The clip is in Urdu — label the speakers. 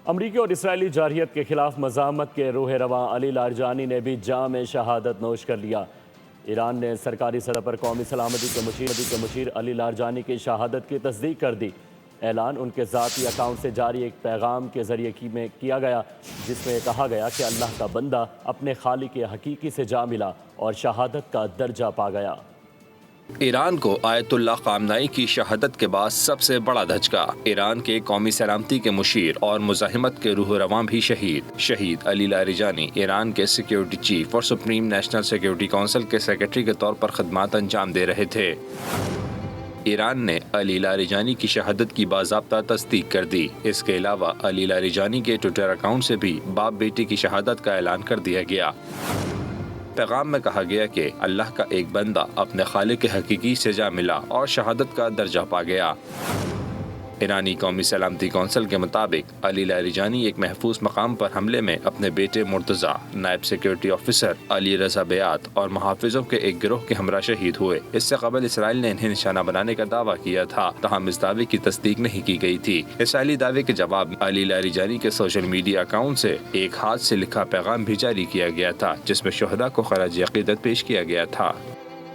Speaker 1: امریکی اور اسرائیلی جارحیت کے خلاف مزاحمت کے روح رواں علی لاریجانی نے بھی جام شہادت نوش کر لیا۔ ایران نے سرکاری سطح پر قومی سلامتی کے مشیر علی لاریجانی کی شہادت کی تصدیق کر دی۔ اعلان ان کے ذاتی اکاؤنٹ سے جاری ایک پیغام کے ذریعے کیا گیا، جس میں کہا گیا کہ اللہ کا بندہ اپنے خالق حقیقی سے جا ملا اور شہادت کا درجہ پا گیا۔
Speaker 2: ایران کو آیت اللہ خامنائی کی شہادت کے بعد سب سے بڑا دھچکا۔ ایران کے قومی سلامتی کے مشیر اور مزاحمت کے روح رواں بھی شہید علی لاریجانی ایران کے سیکیورٹی چیف اور سپریم نیشنل سیکیورٹی کونسل کے سیکریٹری کے طور پر خدمات انجام دے رہے تھے۔ ایران نے علی لاریجانی کی شہادت کی باضابطہ تصدیق کر دی۔ اس کے علاوہ علی لاریجانی کے ٹویٹر اکاؤنٹ سے بھی باپ بیٹی کی شہادت کا اعلان کر دیا گیا۔ پیغام میں کہا گیا کہ اللہ کا ایک بندہ اپنے خالق حقیقی سے جا ملا اور شہادت کا درجہ پا گیا۔ ایرانی قومی سلامتی کونسل کے مطابق علی لاریجانی ایک محفوظ مقام پر حملے میں اپنے بیٹے مرتضی، نائب سیکیورٹی آفیسر علی رضا بیات اور محافظوں کے ایک گروہ کے ہمراہ شہید ہوئے۔ اس سے قبل اسرائیل نے انہیں نشانہ بنانے کا دعویٰ کیا تھا، تاہم اس دعوے کی تصدیق نہیں کی گئی تھی۔ اسرائیلی دعوے کے جواب میں علی لاریجانی کے سوشل میڈیا اکاؤنٹ سے ایک ہاتھ سے لکھا پیغام بھی جاری کیا گیا تھا، جس میں شہداء کو خراج عقیدت پیش کیا گیا تھا۔